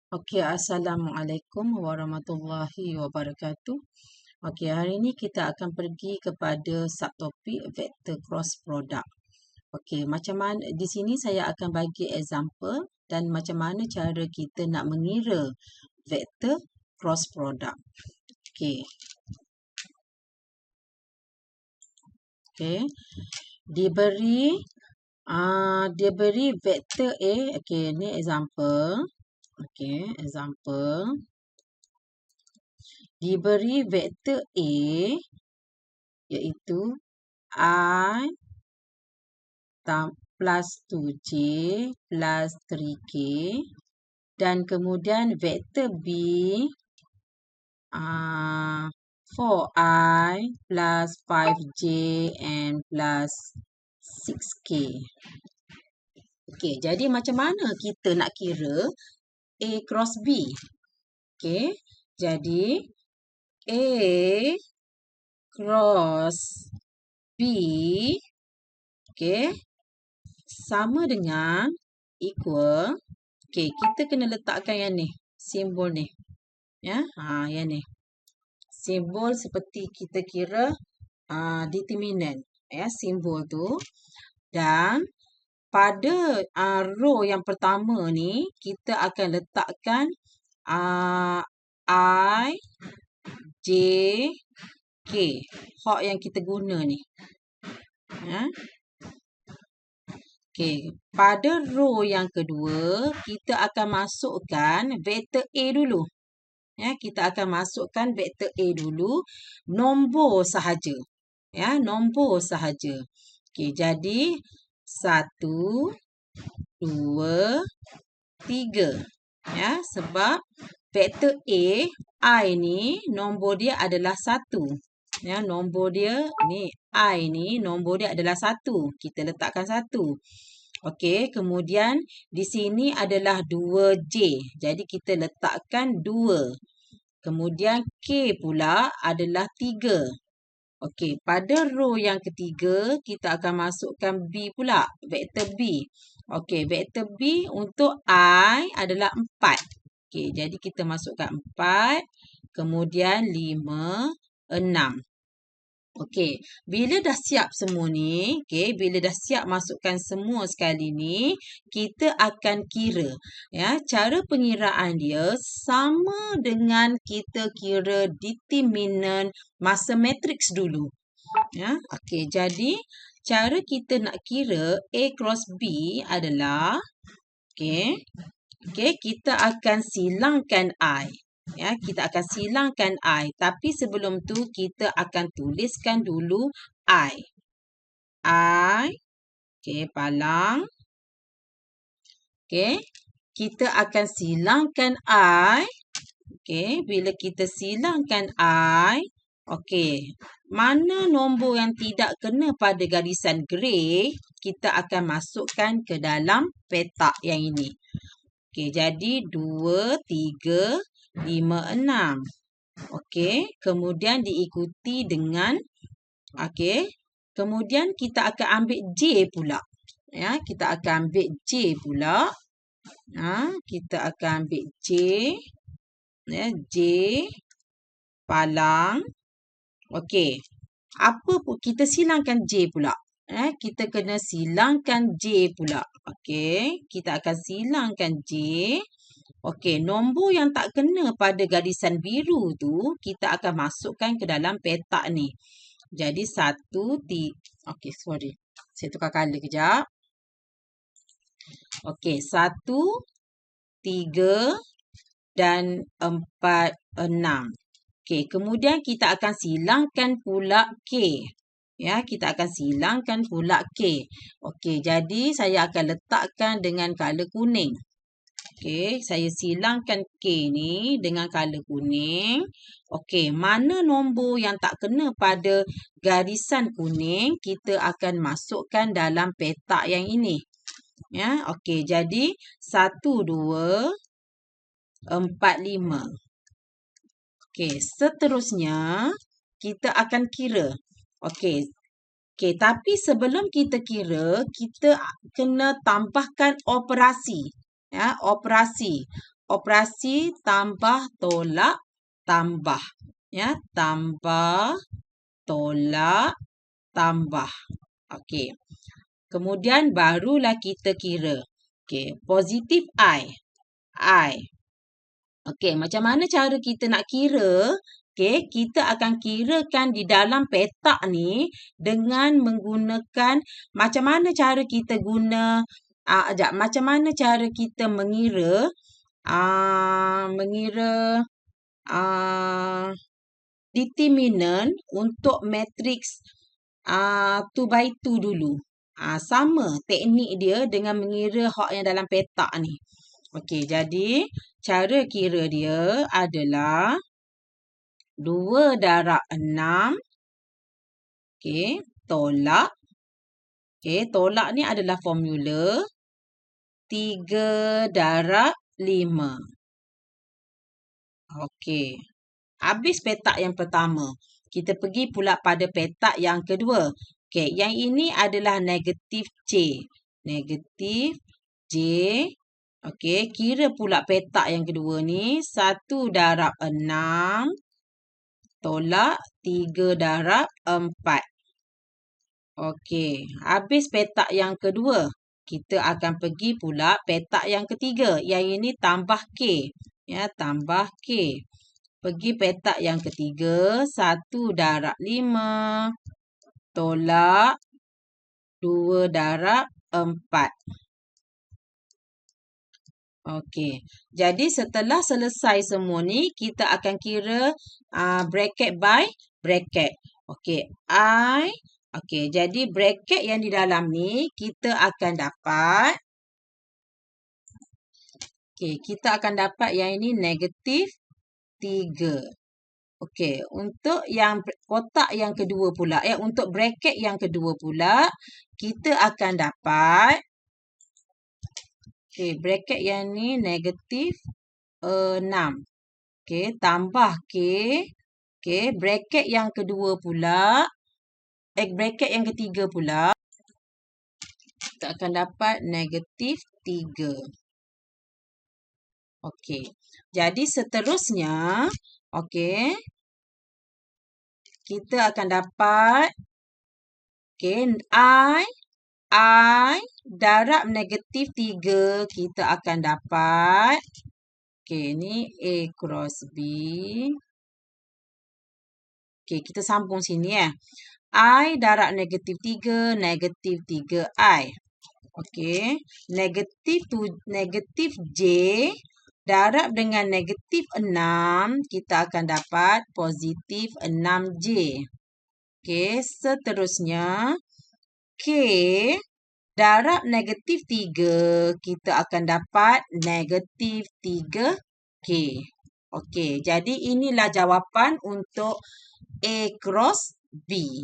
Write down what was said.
Okey, Assalamualaikum warahmatullahi wabarakatuh. Okey, hari ini kita akan pergi kepada subtopik vektor cross product. Okey, macam mana di sini saya akan bagi example dan macam mana cara kita nak mengira vektor cross product. Okey. Okey. Diberi vektor A. Okey, ni example. Okey, example. Diberi vektor A iaitu I plus 2J plus 3K dan kemudian vektor B 4I plus 5J and plus 6K. Okey, jadi macam mana kita nak kira A cross B? Okey, jadi A cross B, okey, sama dengan equal. Okey, kita kena letakkan yang ni, simbol ni. Ya, yang ni. Simbol seperti kita kira determinant, ya, simbol tu. Dan pada row yang pertama ni kita akan letakkan I, J, K. Hak yang kita guna ni. Ya. Okey, pada row yang kedua kita akan masukkan vektor A dulu. Ya, kita akan masukkan vektor A dulu, nombor sahaja. Ya, nombor sahaja. Okey, jadi 1, 2, 3. Ya, sebab vektor A, I ni nombor dia adalah 1. Ya, nombor dia ni I ni nombor dia adalah 1. Kita letakkan 1. Okey, kemudian di sini adalah 2J. Jadi kita letakkan 2. Kemudian K pula adalah 3. Okey, pada row yang ketiga kita akan masukkan B pula, vektor B. Okey, vektor B untuk I adalah 4. Okey, jadi kita masukkan 4, kemudian 5, 6. Okey, bila dah siap semua ni, bila dah siap masukkan semua sekali ni, kita akan kira. Ya, cara pengiraan dia sama dengan kita kira determinant masa matriks dulu. Ya, okey, jadi cara kita nak kira A cross B adalah kita akan silangkan I. Ya, kita akan silangkan I. Tapi sebelum tu kita akan tuliskan dulu I. Palang. Kita akan silangkan I. Bila kita silangkan I, mana nombor yang tidak kena pada garisan grey, kita akan masukkan ke dalam petak yang ini. Jadi 2, 3, 5, 6. Kemudian diikuti dengan kemudian kita akan ambil J pula. Ya, kita akan ambil J pula. Kita akan ambil J. Ya, J palang. Apa pun kita silangkan J pula. Kita kena silangkan J pula. Kita akan silangkan J. Nombor yang tak kena pada garisan biru tu kita akan masukkan ke dalam petak ni. Jadi 1, 3. Sorry. Saya tukar color kejap. 1, 3 dan 4, 6. Kemudian kita akan silangkan pula K. Ya, kita akan silangkan pula K. Jadi saya akan letakkan dengan color kuning. Saya silangkan K ni dengan color kuning. Mana nombor yang tak kena pada garisan kuning, kita akan masukkan dalam petak yang ini. Ya, jadi 1, 2, 4, 5. Seterusnya kita akan kira. Tapi sebelum kita kira, kita kena tambahkan operasi. Ya, operasi. operasi tambah tolak tambah. Ya, tambah tolak tambah. Okey. Kemudian barulah kita kira. Okey, positif I. Okey, macam mana cara kita nak kira? Okey, kita akan kirakan di dalam petak ni dengan menggunakan macam mana cara kita guna macam mana cara kita mengira determinant untuk matriks 2 by 2 dulu. Sama teknik dia dengan mengira hak yang dalam petak ni. Okey, jadi cara kira dia adalah 2 darab 6. Okey, tolak. Okey, tolak ni adalah formula 3 darab 5. Okey. Habis petak yang pertama. Kita pergi pula pada petak yang kedua. Okey, yang ini adalah negatif J. Negatif J. Okey, kira pula petak yang kedua ni. 1 darab 6. Tolak 3 darab 4. Okey, habis petak yang kedua. Kita akan pergi pula petak yang ketiga. Yang ini tambah K. Ya, tambah K. Pergi petak yang ketiga. 1 darab 5. Tolak 2 darab 4. Okey. Jadi setelah selesai semua ni, kita akan kira bracket by bracket. Okey. Okey. Jadi bracket yang di dalam ni, kita akan dapat. Okey. Kita akan dapat yang ini negatif 3. Okey. Untuk yang kotak yang kedua pula. Untuk bracket yang kedua pula, kita akan dapat. Okey, bracket yang ni negatif 6. Okey, tambah K. Okey, bracket yang kedua pula. Bracket yang ketiga pula. Kita akan dapat negatif 3. Okey, jadi seterusnya. Okey, kita akan dapat. Okey, I darab negatif 3, kita akan dapat. Okey, ni A cross B. Okey, kita sambung sini I darab negatif 3, negatif 3I. Okey, negatif J darab dengan negatif 6, kita akan dapat positif 6J. Okey, seterusnya. K darab negatif 3, kita akan dapat negatif 3K. Okey, jadi inilah jawapan untuk A cross B.